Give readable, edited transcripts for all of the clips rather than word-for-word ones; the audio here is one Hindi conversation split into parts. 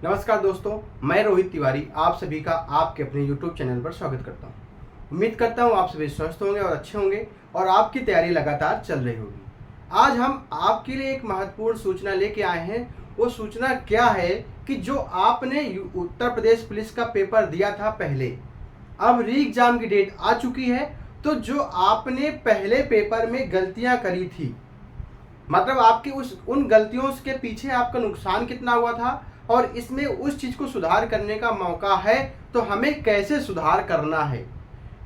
नमस्कार दोस्तों, मैं रोहित तिवारी आप सभी का आपके अपने YouTube चैनल पर स्वागत करता हूं। उम्मीद करता हूं आप सभी स्वस्थ होंगे और अच्छे होंगे और आपकी तैयारी लगातार चल रही होगी। आज हम आपके लिए एक महत्वपूर्ण सूचना लेके आए हैं। वो सूचना क्या है कि जो आपने उत्तर प्रदेश पुलिस का पेपर दिया था पहले, अब री एग्जाम की डेट आ चुकी है। तो जो आपने पहले पेपर में गलतियां करी थी, मतलब आपकी उन गलतियों के पीछे आपका नुकसान कितना हुआ था और इसमें उस चीज़ को सुधार करने का मौका है, तो हमें कैसे सुधार करना है।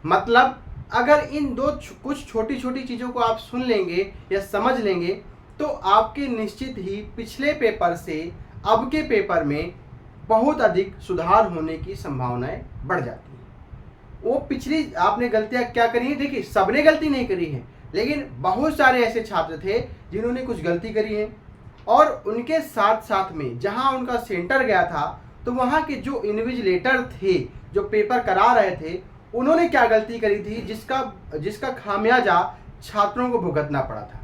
मतलब अगर इन कुछ छोटी छोटी चीज़ों को आप सुन लेंगे या समझ लेंगे तो आपके निश्चित ही पिछले पेपर से अब के पेपर में बहुत अधिक सुधार होने की संभावनाएं बढ़ जाती हैं। वो पिछली आपने गलतियां क्या करी है, देखिए सबने गलती नहीं करी है, लेकिन बहुत सारे ऐसे छात्र थे जिन्होंने कुछ गलती करी है और उनके साथ साथ में जहां उनका सेंटर गया था तो वहां के जो इन्विजिलेटर थे जो पेपर करा रहे थे, उन्होंने क्या गलती करी थी जिसका खामियाजा छात्रों को भुगतना पड़ा था।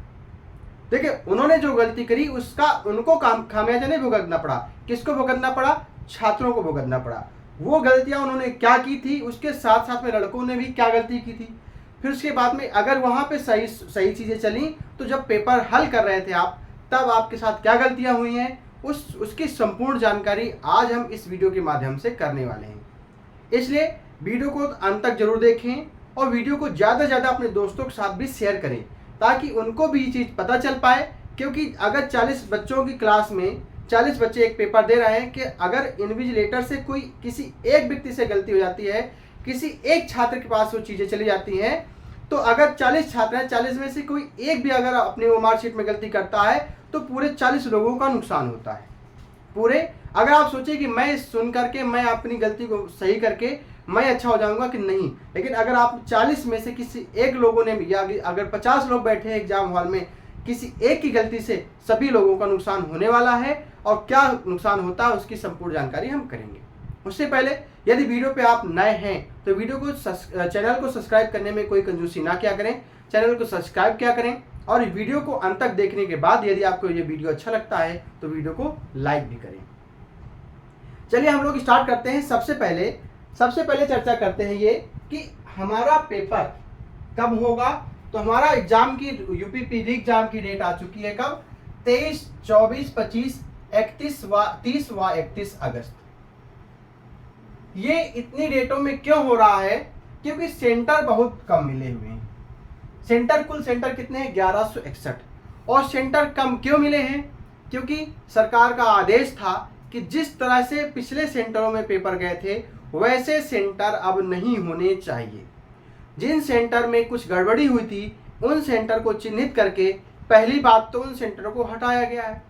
देखिए उन्होंने जो गलती करी उसका उनको खामियाजा नहीं भुगतना पड़ा, किसको भुगतना पड़ा? छात्रों को भुगतना पड़ा। वो गलतियां उन्होंने क्या की थी, उसके साथ साथ में लड़कों ने भी क्या गलती की थी। फिर उसके बाद में अगर वहां पे सही सही चीजें चली तो जब पेपर हल कर रहे थे आप, तब आपके साथ क्या गलतियां हुई हैं उसकी संपूर्ण जानकारी आज हम इस वीडियो के माध्यम से करने वाले हैं। इसलिए वीडियो को अंत तक जरूर देखें और वीडियो को ज़्यादा से ज़्यादा अपने दोस्तों के साथ भी शेयर करें ताकि उनको भी ये चीज़ पता चल पाए। क्योंकि अगर 40 बच्चों की क्लास में 40 बच्चे एक पेपर दे रहे हैं कि अगर इन्विजिलेटर से कोई किसी एक व्यक्ति से गलती हो जाती है, किसी एक छात्र के पास वो चीज़ें चली जाती हैं, तो अगर 40 छात्र हैं, 40 में से कोई एक भी अगर अपनी वो मार्कशीट में गलती करता है तो पूरे 40 लोगों का नुकसान होता है। पूरे अगर आप सोचिए कि मैं सुन करके मैं अपनी गलती को सही करके मैं अच्छा हो जाऊंगा कि नहीं, लेकिन अगर आप 40 में से किसी एक लोगों ने या अगर 50 लोग बैठे हैं एग्जाम हॉल में, किसी एक की गलती से सभी लोगों का नुकसान होने वाला है और क्या नुकसान होता है उसकी संपूर्ण जानकारी हम करेंगे। उससे पहले यदि वीडियो पे आप नए हैं तो वीडियो को चैनल को सब्सक्राइब करने में कोई कंजूसी ना किया करें, चैनल को सब्सक्राइब किया करें और वीडियो को अंत तक देखने के बाद यदि आपको ये वीडियो अच्छा लगता है तो वीडियो को लाइक भी करें। चलिए हम लोग स्टार्ट करते हैं। सबसे पहले चर्चा करते हैं ये कि हमारा पेपर कब होगा। तो हमारा एग्जाम की यूपी पीजी एग्जाम की डेट आ चुकी है कब? 23, 24, 25, 31 व 30 व 31 अगस्त। ये इतनी डेटों में क्यों हो रहा है? क्योंकि सेंटर बहुत कम मिले हुए हैं। कुल सेंटर कितने हैं? 1161। और सेंटर कम क्यों मिले हैं? क्योंकि सरकार का आदेश था कि जिस तरह से पिछले सेंटरों में पेपर गए थे वैसे सेंटर अब नहीं होने चाहिए। जिन सेंटर में कुछ गड़बड़ी हुई थी उन सेंटर को चिन्हित करके पहली बात तो उन सेंटरों को हटाया गया है।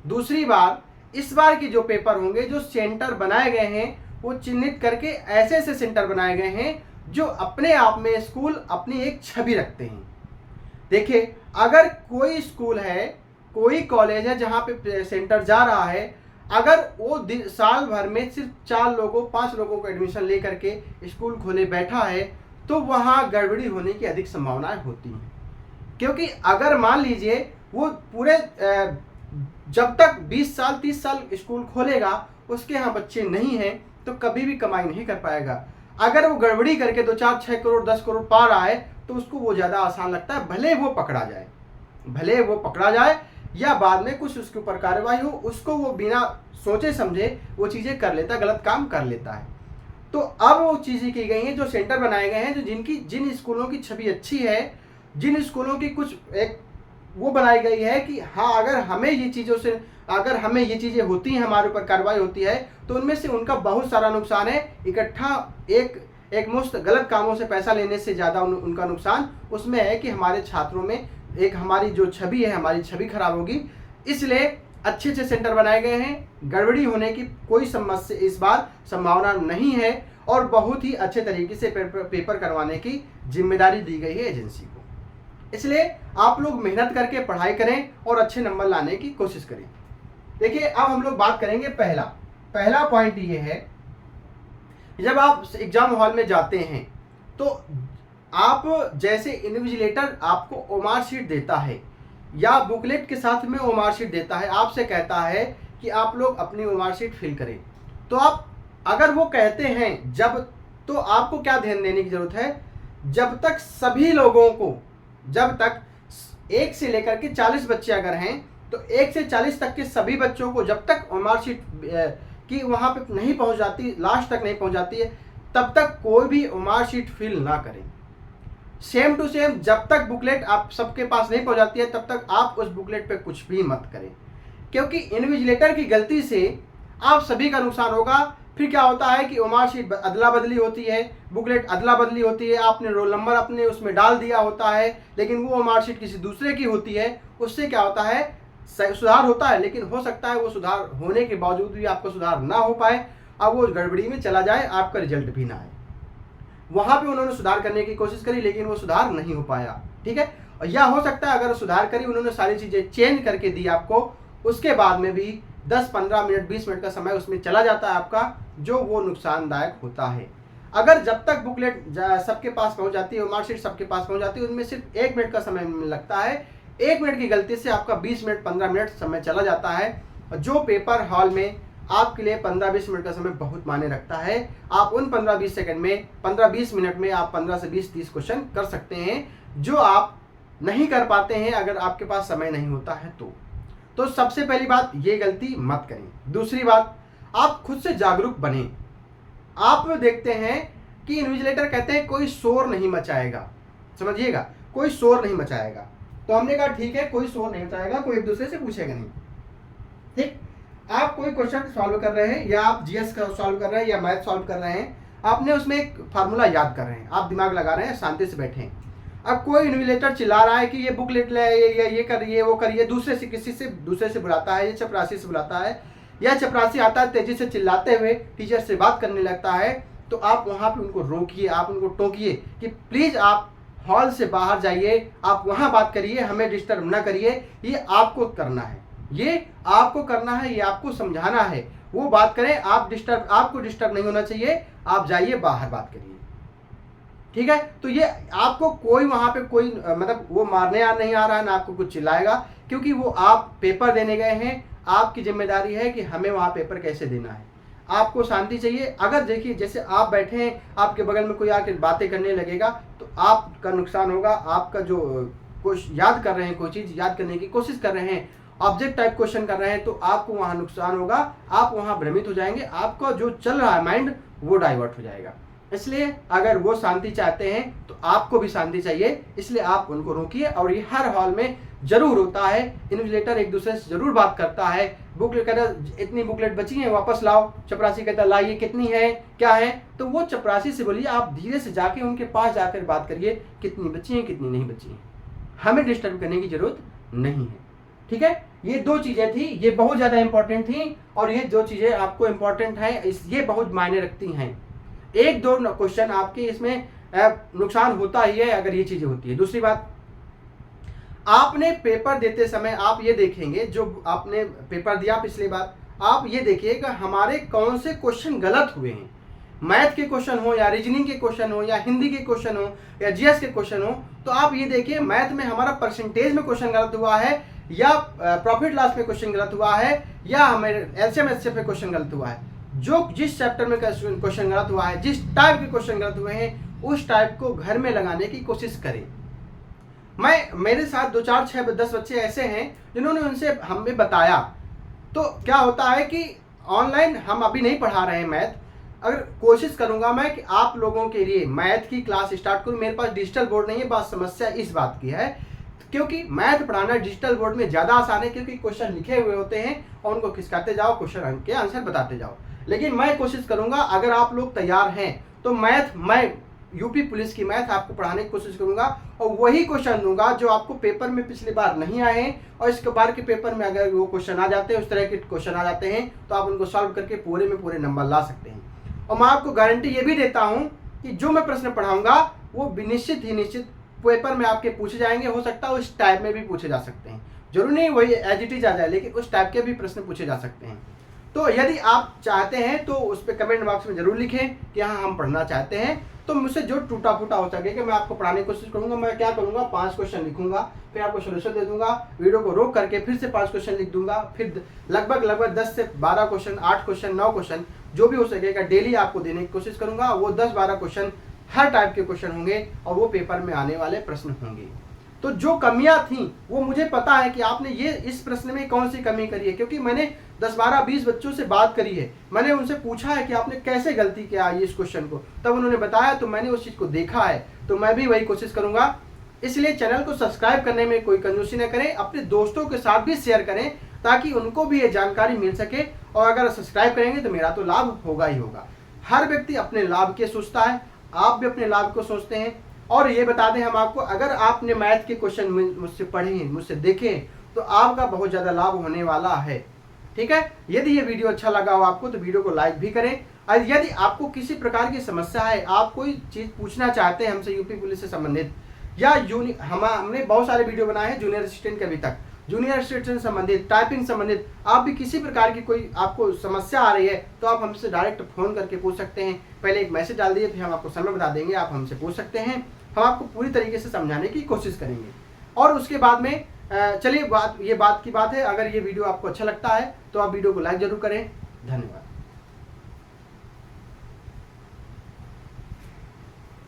दूसरी बार इस बार के जो पेपर होंगे, जो सेंटर बनाए गए हैं वो चिन्हित करके ऐसे ऐसे सेंटर बनाए गए हैं जो अपने आप में स्कूल अपनी एक छवि रखते हैं। देखिए अगर कोई स्कूल है, कोई कॉलेज है जहाँ पे सेंटर जा रहा है, अगर वो साल भर में सिर्फ 4 लोगों 5 लोगों को एडमिशन लेकर के स्कूल खोले बैठा है तो वहाँ गड़बड़ी होने की अधिक संभावनाएं होती हैं। क्योंकि अगर मान लीजिए वो पूरे जब तक 20 साल 30 साल स्कूल खोलेगा उसके यहाँ बच्चे नहीं हैं तो कभी भी कमाई नहीं कर पाएगा। अगर वो गड़बड़ी करके 2, 4, 6 करोड़ 10 करोड़ पा रहा है तो उसको वो ज़्यादा आसान लगता है, भले वो पकड़ा जाए या बाद में कुछ उसके ऊपर कार्रवाई हो, उसको वो बिना सोचे समझे वो चीज़ें कर लेता है, गलत काम कर लेता है। तो अब वो चीज़ें की गई हैं, जो सेंटर बनाए गए हैं, जो जिन स्कूलों की छवि अच्छी है, जिन स्कूलों की कुछ एक वो बनाई गई है कि हाँ अगर हमें ये चीज़ें होती हैं, हमारे ऊपर कार्रवाई होती है तो उनमें से उनका बहुत सारा नुकसान है। इकट्ठा एक मुश्त गलत कामों से पैसा लेने से ज़्यादा उनका नुकसान उसमें है कि हमारे छात्रों में एक हमारी जो छवि है, हमारी छवि खराब होगी। इसलिए अच्छे सेंटर बनाए गए हैं, गड़बड़ी होने की कोई समस्या इस बार संभावना नहीं है और बहुत ही अच्छे तरीके से पेपर करवाने की जिम्मेदारी दी गई है एजेंसी को। इसलिए आप लोग मेहनत करके पढ़ाई करें और अच्छे नंबर लाने की कोशिश करें। देखिए अब हम लोग बात करेंगे पहला पॉइंट ये है, जब आप एग्जाम हॉल में जाते हैं तो आप जैसे इन्विजिलेटर आपको ओमार शीट देता है या बुकलेट के साथ में ओमार शीट देता है, आपसे कहता है कि आप लोग अपनी वो मार्कशीट फिल करें। तो आप अगर वो कहते हैं जब, तो आपको क्या ध्यान देने की ज़रूरत है, जब तक सभी लोगों को, जब तक 1 से लेकर के 40 बच्चे अगर हैं तो 1 से 40 तक के सभी बच्चों को जब तक मार्कशीट की वहाँ पे नहीं पहुँच जाती, लास्ट तक नहीं पहुँच जाती है, तब तक कोई भी मार्कशीट फिल ना करें। सेम टू सेम जब तक बुकलेट आप सबके पास नहीं पहुँच जाती है तब तक आप उस बुकलेट पे कुछ भी मत करें, क्योंकि इन्विजिलेटर की गलती से आप सभी का नुकसान होगा। फिर क्या होता है कि मार्कशीट अदला बदली होती है, बुकलेट अदला बदली होती है, आपने रोल नंबर अपने उसमें डाल दिया होता है, लेकिन वो मार्कशीट किसी दूसरे की होती है। उससे क्या होता है, सुधार होता है, लेकिन हो सकता है वो सुधार होने के बावजूद भी आपको सुधार ना हो पाए, अब वो गड़बड़ी में चला जाए, आपका रिजल्ट भी ना आए। वहाँ पे उन्होंने सुधार करने की कोशिश करी लेकिन वो सुधार नहीं हो पाया, ठीक है। या हो सकता है अगर सुधार करी, उन्होंने सारी चीज़ें चेंज करके दी आपको, उसके बाद में भी 10-15 मिनट 20 मिनट का समय उसमें चला जाता है आपका, जो वो नुकसानदायक होता है। अगर जब तक बुकलेट सबके पास पहुंच जाती है, मार्कशीट सबके पास पहुंच जाती है, उनमें सिर्फ 1 मिनट का समय लगता है। 1 मिनट की गलती से आपका 20 मिनट 15 मिनट समय चला जाता है, जो पेपर हॉल में आपके लिए 15-20 मिनट का समय बहुत मायने रखता है। आप उन 15-20 सेकंड में, 15-20 मिनट में आप 15 से 20-30 क्वेश्चन कर सकते हैं, जो आप नहीं कर पाते हैं अगर आपके पास समय नहीं होता है तो सबसे पहली बात, ये गलती मत करें। दूसरी बात, आप खुद से जागरूक बने। आप देखते हैं कि इन्विजिलेटर कहते हैं कोई शोर नहीं मचाएगा, समझिएगा, कोई शोर नहीं मचाएगा। तो हमने कहा ठीक है, कोई शोर नहीं मचाएगा, कोई एक दूसरे से पूछेगा नहीं, ठीक। आप कोई क्वेश्चन सॉल्व कर रहे हैं, या आप जीएस का सॉल्व कर रहे हैं, या मैथ सॉल्व कर रहे हैं, आपने उसमें एक फार्मूला याद कर रहे हैं, आप दिमाग लगा रहे हैं, शांति से बैठे हैं। अब कोई इन्विजिलेटर चिल्ला रहा है कि ये बुकलेट ले, ये करिए, वो करिए, दूसरे से किसी से दूसरे से बुलाता है, ये चपरासी से बुलाता है, या चपरासी आता है तेजी से चिल्लाते हुए टीचर से बात करने लगता है, तो आप वहाँ पे उनको रोकिए, आप उनको टोकिए कि प्लीज़ आप हॉल से बाहर जाइए, आप वहाँ बात करिए, हमें डिस्टर्ब ना करिए, ये आपको करना है, ये आपको करना है, ये आपको समझाना है। वो बात करें, आपको डिस्टर्ब नहीं होना चाहिए, आप जाइए बाहर बात करिए, ठीक है। तो ये आपको कोई वहाँ पे कोई मतलब वो मारने आ नहीं आ रहा है, ना आपको कुछ चिल्लाएगा, क्योंकि वो आप पेपर देने गए हैं, आपकी जिम्मेदारी है कि हमें वहाँ पेपर कैसे देना है। आपको शांति चाहिए। अगर देखिए जैसे आप बैठे हैं, आपके बगल में कोई आके बातें करने लगेगा तो आपका नुकसान होगा। आपका जो कुछ याद कर रहे हैं, कोई चीज़ याद करने की कोशिश कर रहे हैं, ऑब्जेक्ट टाइप क्वेश्चन कर रहे हैं, तो आपको वहाँ नुकसान होगा, आप वहाँ भ्रमित हो जाएंगे, आपका जो चल रहा है माइंड वो डाइवर्ट हो जाएगा। इसलिए अगर वो शांति चाहते हैं तो आपको भी शांति चाहिए, इसलिए आप उनको रोकिए। और ये हर हॉल में जरूर होता है, इन्विजिलेटर एक दूसरे से जरूर बात करता है। बुकलेट कहता इतनी बुकलेट बची हैं, वापस लाओ। चपरासी कहता लाइए, कितनी है, क्या है, तो वो चपरासी से बोलिए, आप धीरे से जाके उनके पास जाकर बात करिए, कितनी बची हैं, कितनी नहीं बची हैं, हमें डिस्टर्ब करने की जरूरत नहीं है, ठीक है। ये 2 चीजें थी, ये बहुत ज्यादा इंपॉर्टेंट थी, और ये 2 चीजें आपको इंपॉर्टेंट है, ये बहुत मायने रखती हैं। 1-2 क्वेश्चन आपके इसमें नुकसान होता ही है अगर ये चीजें होती है। दूसरी बात, आपने पेपर देते समय आप ये देखेंगे, जो आपने पेपर दिया पिछली बार, आप ये देखिए कि हमारे कौन से क्वेश्चन गलत हुए हैं। मैथ के क्वेश्चन हो, या रीजनिंग के क्वेश्चन हो, या हिंदी के क्वेश्चन हो, या जीएस के क्वेश्चन हो, तो आप ये देखिए मैथ में हमारा परसेंटेज में क्वेश्चन गलत हुआ है, या प्रॉफिट लॉस में क्वेश्चन गलत हुआ है, या हमारे एलसीएम एचसीएफ में क्वेश्चन गलत हुआ है। जो जिस चैप्टर में क्वेश्चन गलत हुआ है, जिस टाइप के क्वेश्चन गलत हुए हैं, उस टाइप को घर में लगाने की कोशिश करें। मेरे साथ 2 4 6 10 बच्चे ऐसे हैं जिन्होंने उनसे हमें बताया। तो क्या होता है कि ऑनलाइन हम अभी नहीं पढ़ा रहे हैं मैथ, अगर कोशिश करूंगा मैं कि आप लोगों के लिए मैथ की क्लास स्टार्ट करूं। मेरे पास डिजिटल बोर्ड नहीं है, बात समस्या इस बात की है क्योंकि मैथ पढ़ाना डिजिटल बोर्ड में ज़्यादा आसान है, क्योंकि क्वेश्चन लिखे हुए होते हैं और उनको खिसकाते जाओ, क्वेश्चन के आंसर बताते जाओ। लेकिन मैं कोशिश करूंगा, अगर आप लोग तैयार हैं तो मैं यूपी पुलिस की मैथ आपको पढ़ाने की कोशिश करूंगा, और वही क्वेश्चन दूंगा जो आपको पेपर में पिछली बार नहीं आए हैं, और इसके बार के पेपर में अगर वो क्वेश्चन आ जाते हैं, उस तरह के क्वेश्चन आ जाते हैं, तो आप उनको सॉल्व करके पूरे में पूरे नंबर ला सकते हैं। और मैं आपको गारंटी ये भी देता हूँ कि जो मैं प्रश्न पढ़ाऊंगा वो निश्चित ही निश्चित पेपर में आपके पूछे जाएंगे। हो सकता है उस टाइप में भी पूछे जा सकते हैं, जरूर नहीं वही एज इट इज आ जाए, लेकिन उस टाइप के भी प्रश्न पूछे जा सकते हैं। तो यदि आप चाहते हैं तो उस पर कमेंट बॉक्स में जरूर लिखें कि हाँ हम पढ़ना चाहते हैं। तो तो मुझसे जो टूटा फूटा हो सके कि मैं आपको पढ़ाने की कोशिश करूंगा। मैं क्या करूंगा, 5 क्वेश्चन लिखूंगा, फिर आपको सोल्यूशन दे दूंगा, वीडियो को रोक करके फिर से 5 क्वेश्चन लिख दूंगा, फिर लगभग 10 से 12 क्वेश्चन, 8 क्वेश्चन, 9 क्वेश्चन जो भी हो सकेगा डेली आपको देने की कोशिश करूंगा। वो 10-12 क्वेश्चन हर टाइप के क्वेश्चन होंगे और वो पेपर में आने वाले प्रश्न होंगे। तो जो कमियां थी वो मुझे पता है कि आपने ये इस प्रश्न में कौन सी कमी करी है, क्योंकि मैंने 10, 12, 20 बच्चों से बात करी है। मैंने उनसे पूछा है कि आपने कैसे गलती किया है इस क्वेश्चन को, तब उन्होंने बताया, तो मैंने उस चीज़ को देखा है, तो मैं भी वही कोशिश करूंगा। इसलिए चैनल को सब्सक्राइब करने में कोई कंजूसी न करें, अपने दोस्तों के साथ भी शेयर करें ताकि उनको भी ये जानकारी मिल सके। और अगर सब्सक्राइब करेंगे तो मेरा तो लाभ होगा ही होगा। हर व्यक्ति अपने लाभ के सोचता है, आप भी अपने लाभ को सोचते हैं। और ये बता दें हम आपको, अगर आपने मैथ के क्वेश्चन मुझसे पढ़े हैं, मुझसे देखे हैं, तो आपका बहुत ज़्यादा लाभ होने वाला है। ठीक है, यदि ये वीडियो अच्छा लगा हो आपको तो वीडियो को लाइक भी करें। और यदि आपको किसी प्रकार की समस्या है, आप कोई चीज़ पूछना चाहते हैं हमसे यूपी पुलिस से संबंधित, या हमने बहुत सारे वीडियो बनाए हैं जूनियर असिस्टेंट के, अभी तक जूनियर असिस्टेंट से संबंधित, टाइपिंग संबंधित, आप भी किसी प्रकार की कोई आपको समस्या आ रही है तो आप हमसे डायरेक्ट फ़ोन करके पूछ सकते हैं। पहले एक मैसेज डाल दीजिए, फिर हम आपको समय बता देंगे, आप हमसे पूछ सकते हैं। हम आपको पूरी तरीके से समझाने की कोशिश करेंगे। और उसके बाद में चलिए, बात की बात है, अगर ये वीडियो आपको अच्छा लगता है तो आप वीडियो को लाइक जरूर करें। धन्यवाद।